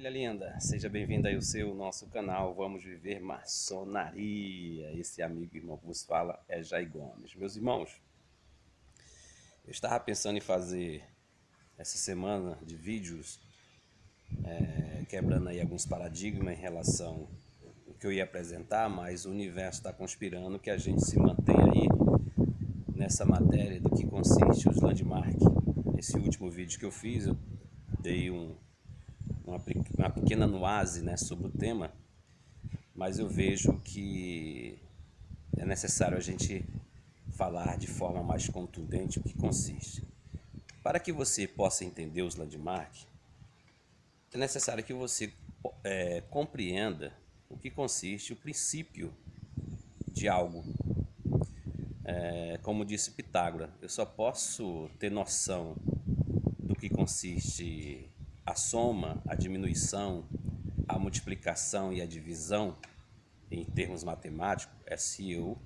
Família linda, seja bem-vindo aí ao nosso canal Vamos Viver Maçonaria. Esse amigo e irmão que vos fala é Jair Gomes. Meus irmãos, eu estava pensando em fazer essa semana de vídeos quebrando aí alguns paradigmas em relação ao que eu ia apresentar, mas o universo está conspirando que a gente se mantenha aí nessa matéria do que consiste os landmark. Esse último vídeo que eu fiz, eu dei uma pequena nuance, né, sobre o tema, mas eu vejo que é necessário a gente falar de forma mais contundente o que consiste. Para que você possa entender os landmarks, é necessário que você compreenda o que consiste o princípio de algo. Como disse Pitágoras, eu só posso ter noção do que consiste a soma, a diminuição, a multiplicação e a divisão em termos matemáticos é se eu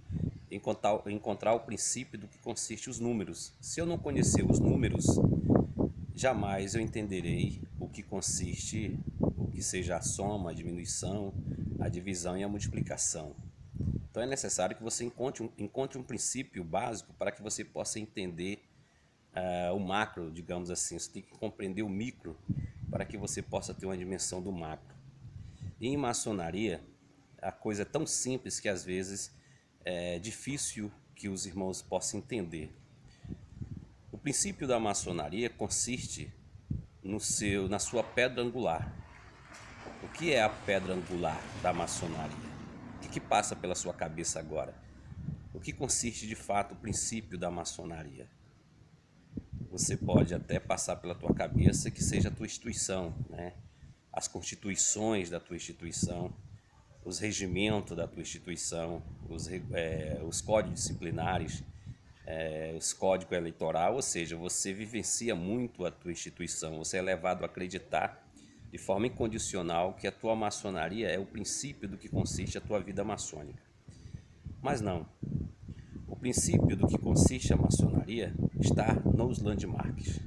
encontrar o princípio do que consiste os números. Se eu não conhecer os números, jamais eu entenderei o que consiste, o que seja a soma, a diminuição, a divisão e a multiplicação. Então é necessário que você encontre um princípio básico para que você possa entender o macro, digamos assim. Você tem que compreender o micro para que você possa ter uma dimensão do macro. E em maçonaria, a coisa é tão simples que às vezes é difícil que os irmãos possam entender. O princípio da maçonaria consiste na sua pedra angular. O que é a pedra angular da maçonaria? O que passa pela sua cabeça agora? O que consiste de fato o princípio da maçonaria? Você pode até passar pela tua cabeça que seja a tua instituição, né? As constituições da tua instituição, os regimentos da tua instituição, os códigos disciplinares, os códigos eleitorais, ou seja, você vivencia muito a tua instituição, você é levado a acreditar de forma incondicional que a tua maçonaria é o princípio do que consiste a tua vida maçônica. Mas não. O princípio do que consiste a maçonaria está nos landmarks.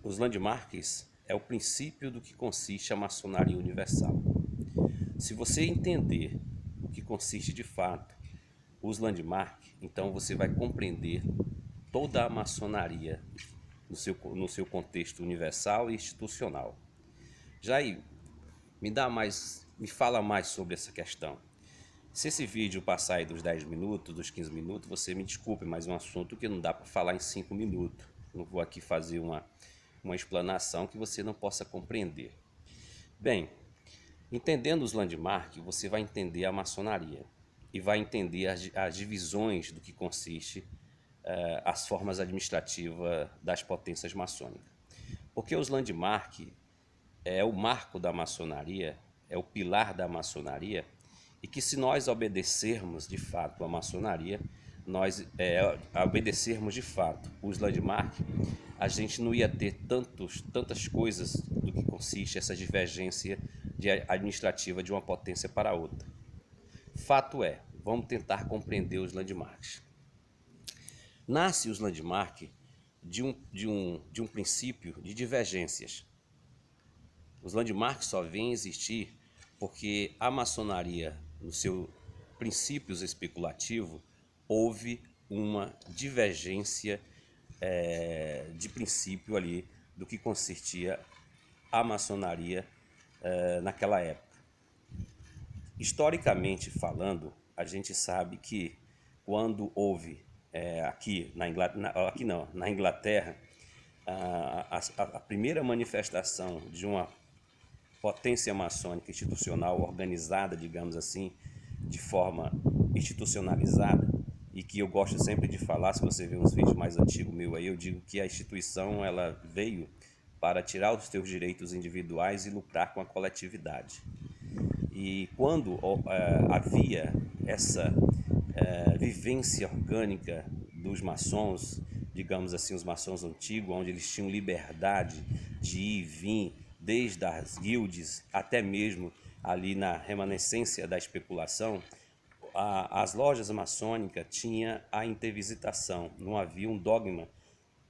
Os landmarks é o princípio do que consiste a maçonaria universal. Se você entender o que consiste de fato os landmarks, então você vai compreender toda a maçonaria no seu contexto universal e institucional. Jair, me fala mais sobre essa questão. Se esse vídeo passar aí dos 10 minutos, dos 15 minutos, você me desculpe, mas é um assunto que não dá para falar em 5 minutos. Não vou aqui fazer uma explanação que você não possa compreender. Bem, entendendo os landmarks, você vai entender a maçonaria e vai entender as divisões do que consiste as formas administrativas das potências maçônicas. Porque os landmarks é o marco da maçonaria, é o pilar da maçonaria, e que se nós obedecermos de fato a maçonaria, nós obedecermos de fato os landmarks, a gente não ia ter tantas coisas do que consiste essa divergência administrativa de uma potência para outra. Fato é, vamos tentar compreender os landmarks. Nasce os landmarks de um princípio de divergências. Os landmarks só vêm existir porque a maçonaria, no seu princípios especulativo, houve uma divergência de princípio ali do que consistia a maçonaria naquela época. Historicamente falando, a gente sabe que quando houve na Inglaterra, a primeira manifestação de uma potência maçônica institucional organizada, digamos assim, de forma institucionalizada, e que eu gosto sempre de falar, se você ver uns vídeos mais antigos meus aí, eu digo que a instituição ela veio para tirar os teus direitos individuais e lucrar com a coletividade. E quando havia essa vivência orgânica dos maçons, digamos assim, os maçons antigos, onde eles tinham liberdade de ir e vir, desde as guildes até mesmo ali na remanescência da especulação, as lojas maçônicas tinham a intervisitação, não havia um dogma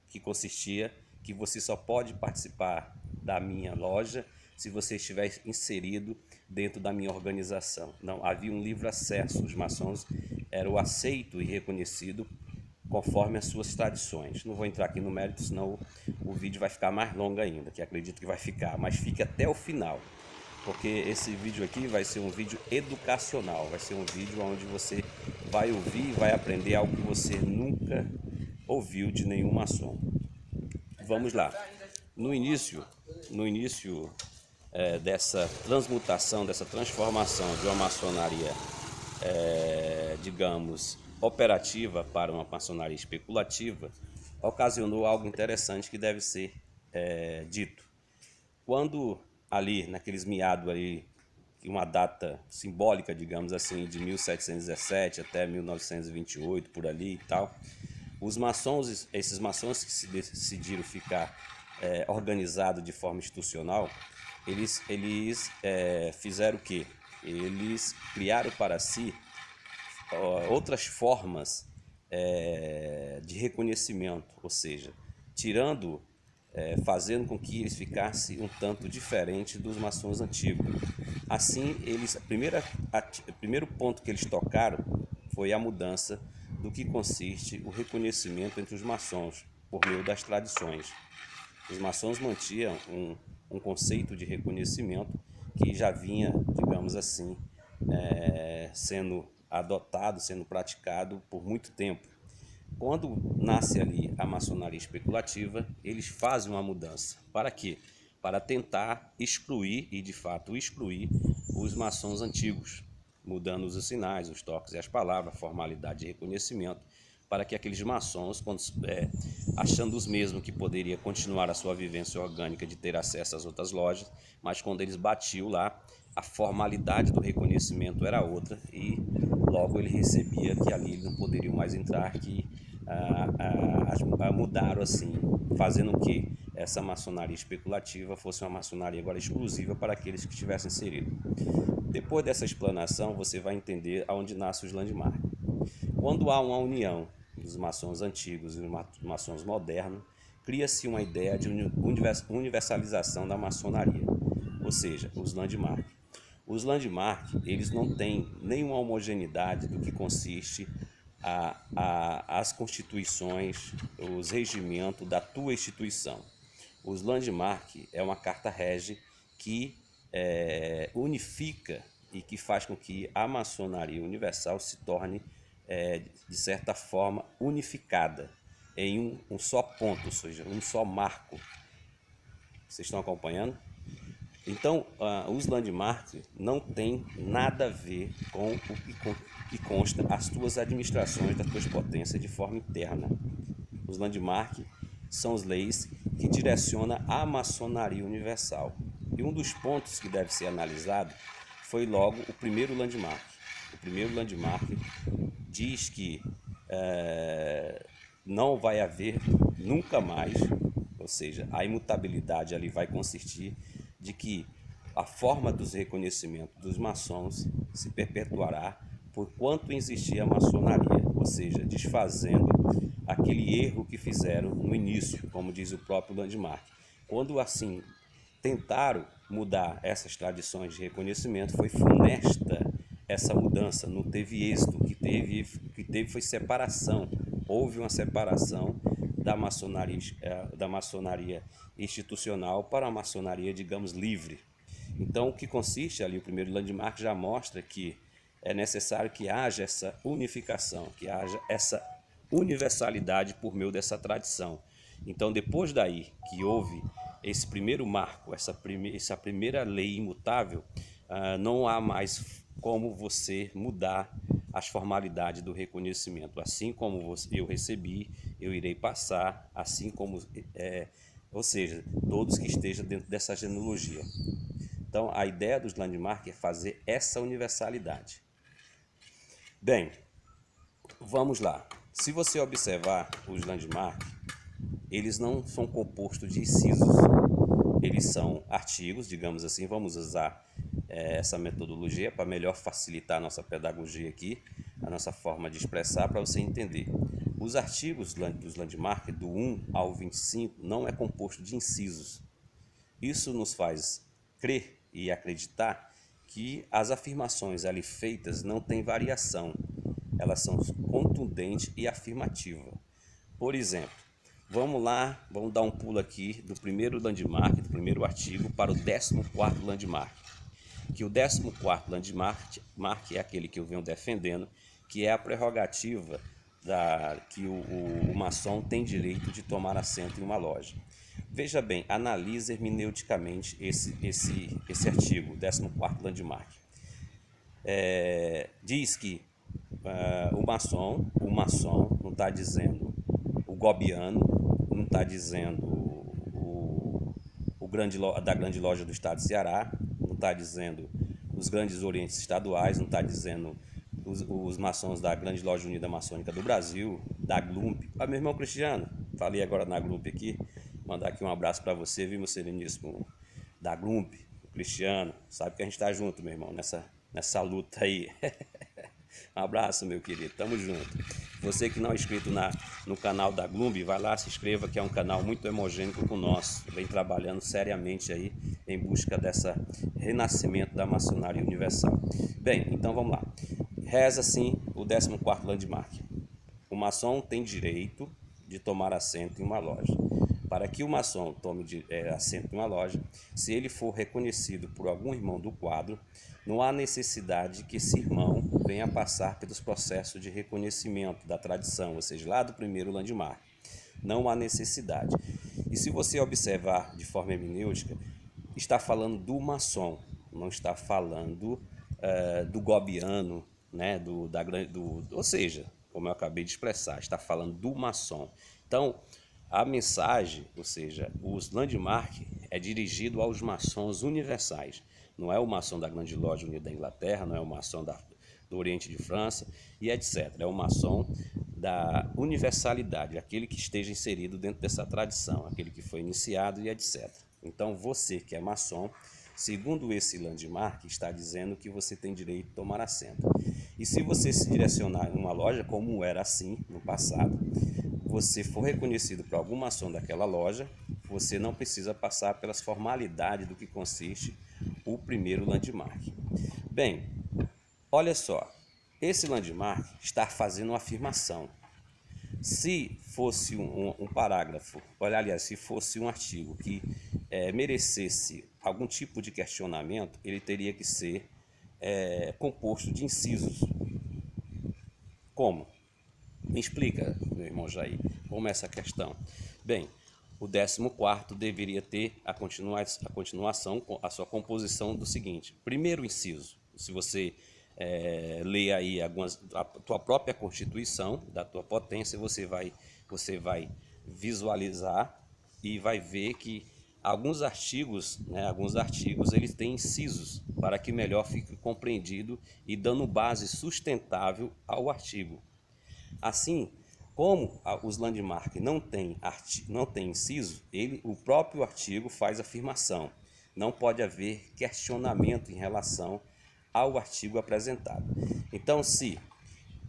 que consistia que você só pode participar da minha loja se você estiver inserido dentro da minha organização. Não, havia um livre acesso, os maçons eram aceito e reconhecido conforme as suas tradições. Não vou entrar aqui no mérito, senão o vídeo vai ficar mais longo ainda, que acredito que vai ficar, mas fique até o final, porque esse vídeo aqui vai ser um vídeo educacional, vai ser um vídeo onde você vai ouvir e vai aprender algo que você nunca ouviu de nenhum maçom. Vamos lá. No início dessa transmutação, dessa transformação de uma maçonaria, digamos, operativa para uma maçonaria especulativa, ocasionou algo interessante que deve ser dito. Quando ali, naqueles meados ali, uma data simbólica, digamos assim, de 1717 até 1928, por ali e tal, os maçons, esses maçons que se decidiram ficar organizados de forma institucional, eles fizeram o quê? Eles criaram para si outras formas de reconhecimento, ou seja, fazendo com que eles ficassem um tanto diferentes dos maçons antigos. Assim, o primeiro ponto que eles tocaram foi a mudança do que consiste o reconhecimento entre os maçons, por meio das tradições. Os maçons mantinham um conceito de reconhecimento que já vinha, digamos assim, sendo adotado, sendo praticado por muito tempo. Quando nasce ali a maçonaria especulativa, eles fazem uma mudança. Para quê? Para tentar excluir, e de fato excluir, os maçons antigos, mudando os sinais, os toques e as palavras, a formalidade de reconhecimento, para que aqueles maçons, achando os mesmos que poderia continuar a sua vivência orgânica de ter acesso às outras lojas, mas quando eles batiam lá, a formalidade do reconhecimento era outra e logo ele recebia que ali eles não poderiam mais entrar, que mudaram assim, fazendo com que essa maçonaria especulativa fosse uma maçonaria agora exclusiva para aqueles que estivessem inseridos. Depois dessa explanação, você vai entender aonde nasce os landmarks. Quando há uma união dos maçons antigos e dos maçons modernos, cria-se uma ideia de universalização da maçonaria, ou seja, os landmarks. Os landmarks, eles não têm nenhuma homogeneidade do que consiste as constituições, os regimentos da tua instituição. Os landmarks é uma carta rege que unifica e que faz com que a maçonaria universal se torne, de certa forma, unificada em um só ponto, ou seja, um só marco. Vocês estão acompanhando? Então, os landmarks não tem nada a ver com o que consta as tuas administrações das tuas potências de forma interna. Os landmarks são as leis que direcionam a maçonaria universal. E um dos pontos que deve ser analisado foi logo o primeiro landmark. O primeiro landmark diz que não vai haver nunca mais, ou seja, a imutabilidade ali vai consistir de que a forma dos reconhecimentos dos maçons se perpetuará por quanto existir a maçonaria, ou seja, desfazendo aquele erro que fizeram no início, como diz o próprio landmark. Quando assim tentaram mudar essas tradições de reconhecimento, foi funesta essa mudança, não teve êxito, o que teve foi separação. Houve uma separação da maçonaria institucional para a maçonaria, digamos, livre. Então, o que consiste ali, o primeiro landmark já mostra que é necessário que haja essa unificação, que haja essa universalidade por meio dessa tradição. Então, depois daí que houve esse primeiro marco, essa primeira lei imutável, não há mais como você mudar as formalidades do reconhecimento. Assim como eu recebi, eu irei passar, assim como, ou seja, todos que estejam dentro dessa genealogia. Então, a ideia dos landmarks é fazer essa universalidade. Bem, vamos lá. Se você observar os landmarks, eles não são compostos de incisos. Eles são artigos, digamos assim, vamos usar essa metodologia para melhor facilitar a nossa pedagogia aqui, a nossa forma de expressar, para você entender. Os artigos dos landmarks, do 1 ao 25, não é composto de incisos. Isso nos faz crer e acreditar que as afirmações ali feitas não têm variação, elas são contundentes e afirmativas. Por exemplo, vamos lá, vamos dar um pulo aqui do primeiro landmark, do primeiro artigo, para o 14º landmark. Que o 14º landmark é aquele que eu venho defendendo, que é a prerrogativa que o maçom tem direito de tomar assento em uma loja. Veja bem, analise hermeneuticamente esse artigo, 14º landmark. Diz que o maçom não está dizendo o gobiano, não está dizendo da grande loja do estado de Ceará, não está dizendo os grandes orientes estaduais, não está dizendo os maçons da grande loja unida maçônica do Brasil, da GLUMP. Meu irmão Cristiano, falei agora na GLUMP aqui, mandar aqui um abraço para você, viu, meu sereníssimo da GLUMP, Cristiano, sabe que a gente está junto, meu irmão, nessa luta aí. Um abraço, meu querido, tamo junto. Você que não é inscrito no canal da Glumb, vai lá, se inscreva, que é um canal muito homogêneo com o nosso. Vem trabalhando seriamente aí em busca dessa renascimento da maçonaria universal. Bem, então vamos lá. Reza assim o 14º landmark. O maçom tem direito de tomar assento em uma loja. Para que o maçom tome assento em uma loja, se ele for reconhecido por algum irmão do quadro, não há necessidade que esse irmão venha passar pelos processos de reconhecimento da tradição, ou seja, lá do primeiro landmark. Não há necessidade. E se você observar de forma hermenêutica, está falando do maçom, não está falando do gobiano, né, ou seja, como eu acabei de expressar, está falando do maçom. Então, a mensagem, ou seja, os landmark é dirigido aos maçons universais. Não é o maçom da Grande Loja Unida da Inglaterra, não é o maçom do Oriente de França e etc. É o maçom da universalidade, aquele que esteja inserido dentro dessa tradição, aquele que foi iniciado e etc. Então você que é maçom, segundo esse landmark, está dizendo que você tem direito de tomar assento. E se você se direcionar em uma loja, como era assim no passado, você for reconhecido por algum maçom daquela loja, você não precisa passar pelas formalidades do que consiste o primeiro landmark. Bem, olha só, esse landmark está fazendo uma afirmação. Se fosse um parágrafo, aliás, se fosse um artigo que merecesse algum tipo de questionamento, ele teria que ser composto de incisos. Como? Me explica, meu irmão Jair, como é essa questão? Bem, o 14º deveria ter a continuação, a sua composição do seguinte. Primeiro inciso, se você lê aí a tua própria Constituição, da tua potência, você vai visualizar e vai ver que alguns artigos eles têm incisos para que melhor fique compreendido e dando base sustentável ao artigo. Assim, como os landmark não tem inciso, o próprio artigo faz afirmação. Não pode haver questionamento em relação ao artigo apresentado. Então, se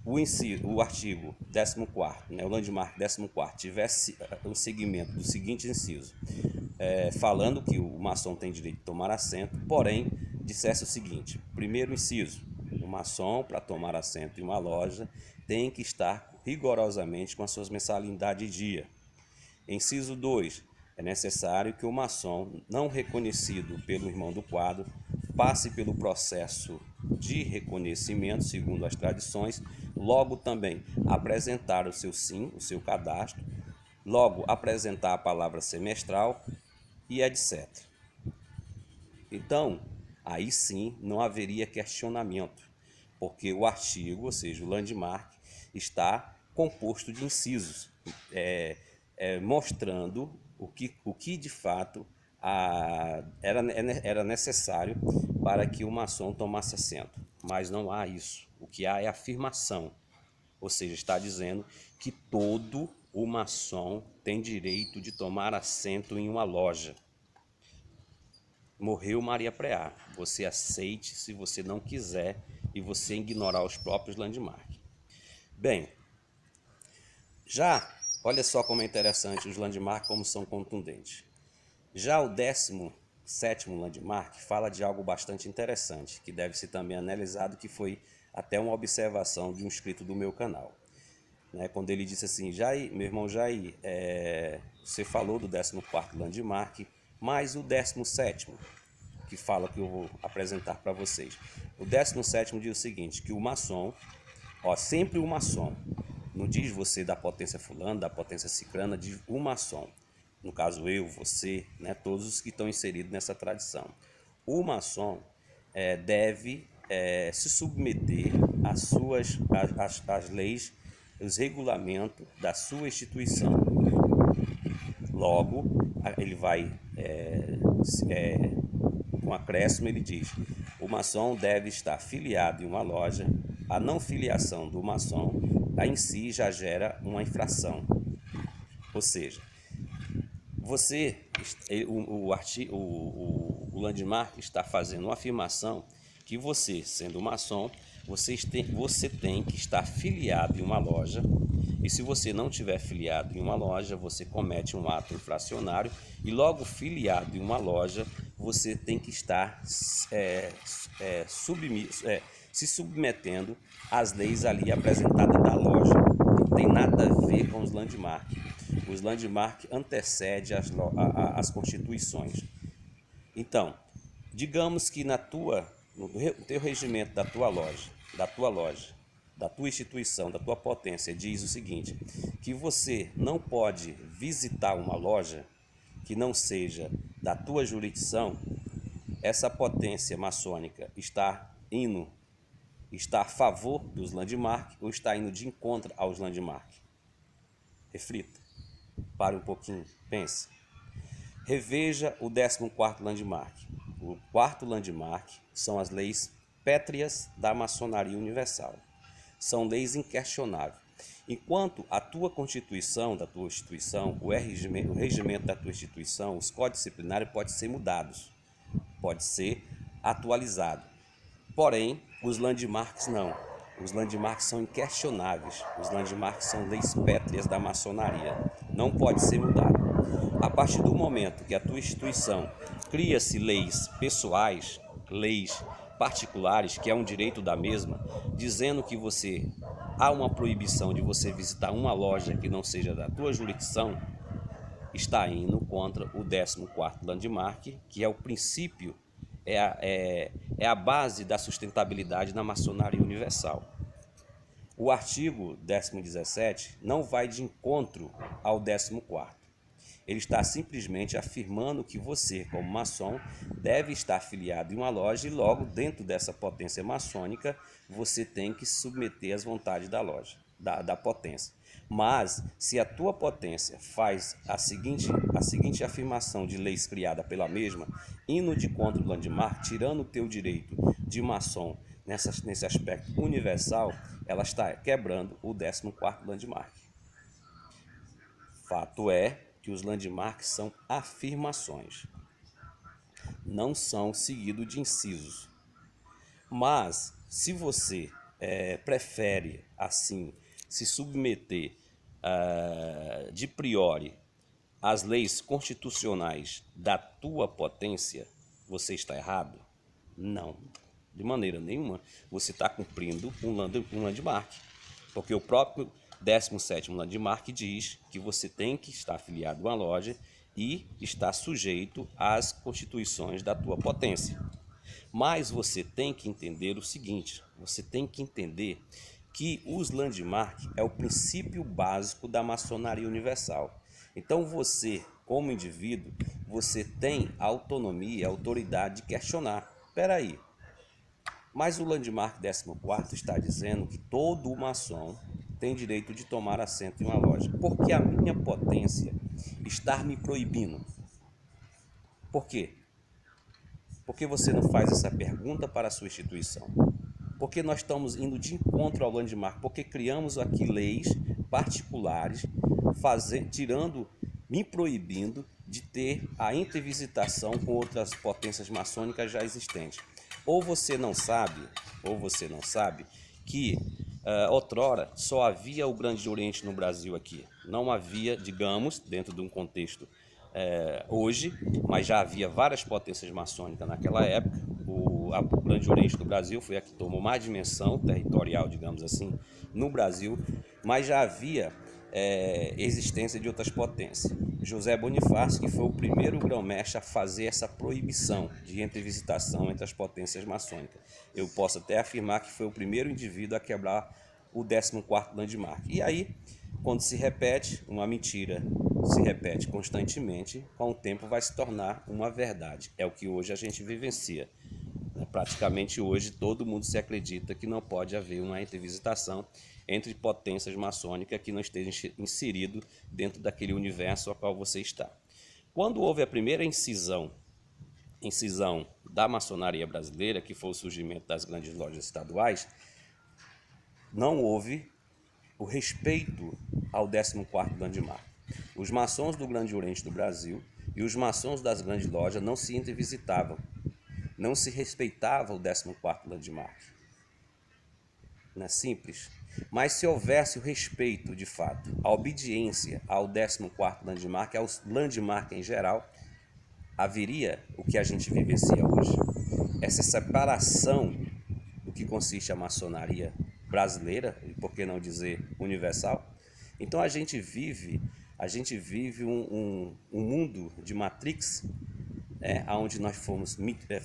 o artigo 14º, o landmark 14º, tivesse um segmento do seguinte inciso, falando que o maçom tem direito de tomar assento, porém, dissesse o seguinte: primeiro inciso, o maçom, para tomar assento em uma loja, tem que estar rigorosamente com as suas mensalidades em dia. Inciso 2. É necessário que o maçom, não reconhecido pelo irmão do quadro, passe pelo processo de reconhecimento, segundo as tradições, logo também apresentar o seu SIM, o seu cadastro, logo apresentar a palavra semestral e etc. Então, aí sim não haveria questionamento, porque o artigo, ou seja, o landmark, está composto de incisos, mostrando o que de fato era necessário para que o maçom tomasse assento. Mas não há isso. O que há é afirmação, ou seja, está dizendo que todo o maçom tem direito de tomar assento em uma loja. Morreu Maria Preá. Você aceite se você não quiser e você ignorar os próprios landmarks. Bem, olha só como é interessante os landmarks, como são contundentes. Já o 14º 17º landmark fala de algo bastante interessante, que deve ser também analisado, que foi até uma observação de um inscrito do meu canal. Quando ele disse assim: Jair, meu irmão Jair, você falou do 14º landmark, mas o 17º, que fala, que eu vou apresentar para vocês. O 17º diz o seguinte, que o maçom, sempre o maçom, não diz você da potência fulana, da potência cicrana, diz o maçom. No caso eu, você, todos os que estão inseridos nessa tradição. O maçom deve se submeter às leis, os regulamentos da sua instituição. Logo, ele vai, com acréscimo, ele diz: o maçom deve estar filiado em uma loja. A não filiação do maçom em si já gera uma infração. Ou seja, o landmark está fazendo uma afirmação que você, sendo maçom, você tem que estar filiado em uma loja, e se você não tiver filiado em uma loja, você comete um ato infracionário, e logo filiado em uma loja, você tem que estar se submetendo às leis ali apresentadas da loja. Não tem nada a ver com os landmarks. Os landmarks antecedem as constituições. Então, digamos que no teu regimento da tua loja, da tua instituição, da tua potência, diz o seguinte, que você não pode visitar uma loja que não seja da tua jurisdição. Essa potência maçônica está a favor dos landmarks ou está indo de encontro aos landmarks? Reflita, pare um pouquinho, pense. Reveja o 14º landmark. O 4º landmark são as leis pétreas da maçonaria universal. São leis inquestionáveis. Enquanto a tua constituição da tua instituição, o regimento da tua instituição, os códigos disciplinares podem ser mudados, pode ser atualizado. Porém, os landmarks não. Os landmarks são inquestionáveis. Os landmarks são leis pétreas da maçonaria. Não pode ser mudado. A partir do momento que a tua instituição cria-se leis pessoais, leis particulares, que é um direito da mesma, dizendo que há uma proibição de você visitar uma loja que não seja da tua jurisdição, está indo contra o 14º landmark, que é o princípio, é a base da sustentabilidade na maçonaria universal. O artigo 1017 não vai de encontro ao 14º. Ele está simplesmente afirmando que você, como maçom, deve estar afiliado em uma loja e logo, dentro dessa potência maçônica, você tem que se submeter às vontades da loja, da potência. Mas, se a tua potência faz a seguinte afirmação de leis criada pela mesma, indo de contra o landmark, tirando o teu direito de maçom nesse aspecto universal, ela está quebrando o 14º landmark. Fato é que os landmarks são afirmações, não são seguidos de incisos. Mas, se você prefere, assim, se submeter de priori às leis constitucionais da tua potência, você está errado? Não, de maneira nenhuma. Você está cumprindo um landmark, porque o próprio 17º landmark diz que você tem que estar afiliado a uma loja e está sujeito às constituições da tua potência. Mas você tem que entender o seguinte, você tem que entender que os landmarks é o princípio básico da maçonaria universal. Então você, como indivíduo, você tem a autonomia, a autoridade de questionar. Espera aí, mas o landmark 14º está dizendo que todo maçom tem direito de tomar assento em uma loja. Por que a minha potência está me proibindo? Por quê? Por que você não faz essa pergunta para a sua instituição? Porque nós estamos indo de encontro ao landmark, porque criamos aqui leis particulares, me proibindo de ter a intervisitação com outras potências maçônicas já existentes. Ou você não sabe que outrora só havia o Grande Oriente no Brasil aqui. Não havia, digamos, dentro de um contexto hoje, mas já havia várias potências maçônicas naquela época. O Grande Oriente do Brasil foi a que tomou mais dimensão territorial, digamos assim, no Brasil, mas já havia existência de outras potências. José Bonifácio, que foi o primeiro grão-mestre a fazer essa proibição de entrevisitação entre as potências maçônicas. Eu posso até afirmar que foi o primeiro indivíduo a quebrar o 14º landmark. E aí, quando se repete uma mentira, se repete constantemente, com o tempo vai se tornar uma verdade. É o que hoje a gente vivencia. Praticamente hoje todo mundo se acredita que não pode haver uma entrevisitação entre potências maçônicas que não esteja inserido dentro daquele universo ao qual você está. Quando houve a primeira incisão da maçonaria brasileira, que foi o surgimento das grandes lojas estaduais, não houve o respeito ao 14º landmark. Os maçons do Grande Oriente do Brasil e os maçons das grandes lojas não se entrevisitavam, não se respeitava o 14º landmark. Não é simples? Mas se houvesse o respeito, de fato, a obediência ao 14º landmark, aos landmark em geral, haveria o que a gente vivencia hoje. Essa separação do que consiste a maçonaria brasileira, e por que não dizer universal. Então a gente vive um mundo de Matrix, onde nós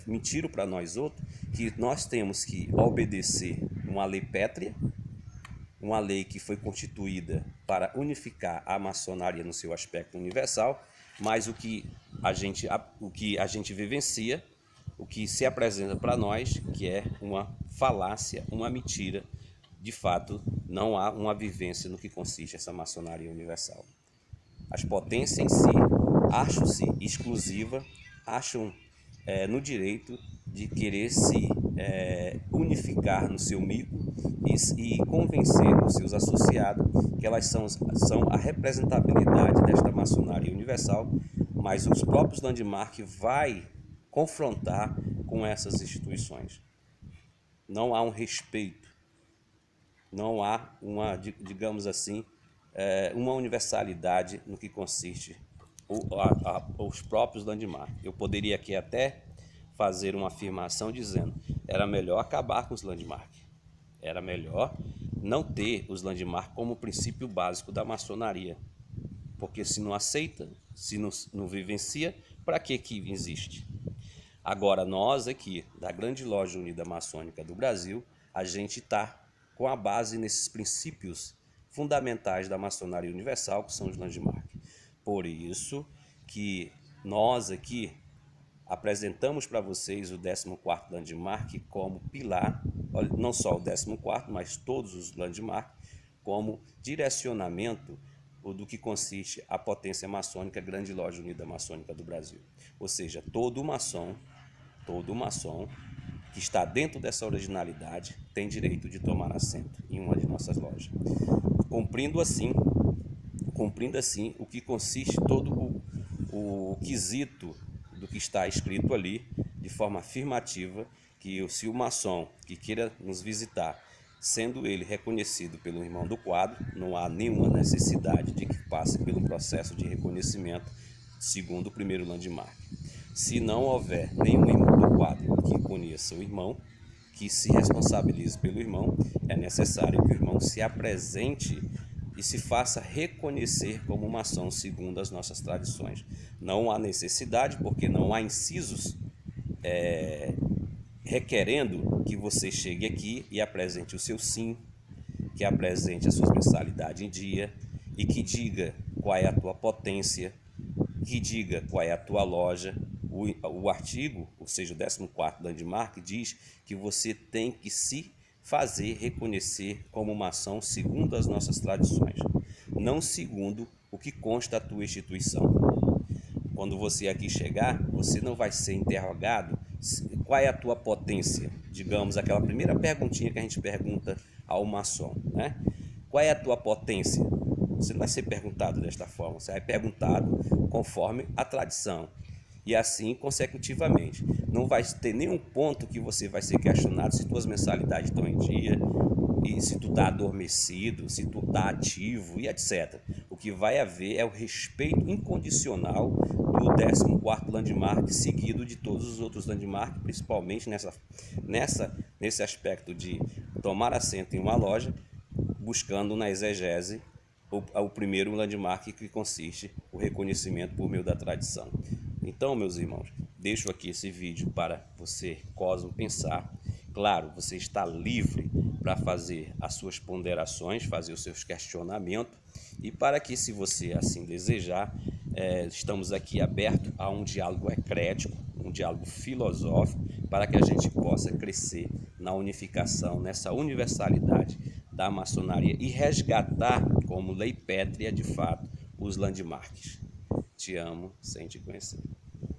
mentiram para nós outros que nós temos que obedecer uma lei pétrea, uma lei que foi constituída para unificar a maçonaria no seu aspecto universal, mas o que a gente vivencia, o que se apresenta para nós, que é uma falácia, uma mentira. De fato, não há uma vivência no que consiste essa maçonaria universal. As potências em si acham-se exclusivas, acham no direito de querer se unificar no seu mico e convencer os seus associados que elas são a representabilidade desta maçonaria universal, mas os próprios landmark vai confrontar com essas instituições. Não há um respeito, não há uma, digamos assim, uma universalidade no que consiste os próprios landmark. Eu poderia aqui até fazer uma afirmação dizendo: era melhor acabar com os landmark, era melhor não ter os landmark como princípio básico da maçonaria, porque se não aceita, se não vivencia, para que existe? Agora nós aqui, da Grande Loja Unida Maçônica do Brasil, a gente está com a base nesses princípios fundamentais da maçonaria universal, que são os landmark. Por isso que nós aqui apresentamos para vocês o 14º landmark como pilar, não só o 14º, mas todos os landmark, como direcionamento do que consiste a potência maçônica Grande Loja Unida Maçônica do Brasil. Ou seja, todo maçom que está dentro dessa originalidade tem direito de tomar assento em uma de nossas lojas, cumprindo assim o que consiste todo o quesito do que está escrito ali, de forma afirmativa, que se o maçom que queira nos visitar, sendo ele reconhecido pelo irmão do quadro, não há nenhuma necessidade de que passe pelo processo de reconhecimento segundo o primeiro landmark. Se não houver nenhum irmão do quadro que conheça o irmão, que se responsabilize pelo irmão, é necessário que o irmão se apresente e se faça reconhecer como maçom segundo as nossas tradições. Não há necessidade, porque não há incisos requerendo que você chegue aqui e apresente o seu sim, que apresente as suas mensalidades em dia e que diga qual é a tua potência, que diga qual é a tua loja. O artigo, ou seja, o 14º landmark, diz que você tem que se fazer reconhecer como maçom segundo as nossas tradições, não segundo o que consta a tua instituição. Quando você aqui chegar, você não vai ser interrogado qual é a tua potência, digamos, aquela primeira perguntinha que a gente pergunta ao maçom, né? Qual é a tua potência? Você não vai ser perguntado desta forma, você vai perguntado conforme a tradição. E assim consecutivamente. Não vai ter nenhum ponto que você vai ser questionado se tuas mensalidades estão em dia, e se tu está adormecido, se tu está ativo e etc. O que vai haver é o respeito incondicional do 14º landmark, seguido de todos os outros landmarks, principalmente nesse aspecto de tomar assento em uma loja, buscando na exegese o primeiro landmark, que consiste o reconhecimento por meio da tradição. Então, meus irmãos, deixo aqui esse vídeo para você, Cosmo, pensar. Claro, você está livre para fazer as suas ponderações, fazer os seus questionamentos, e para que, se você assim desejar, estamos aqui abertos a um diálogo eclético, um diálogo filosófico, para que a gente possa crescer na unificação, nessa universalidade da maçonaria e resgatar como lei pétrea, de fato, os landmarks. Te amo sem te conhecer.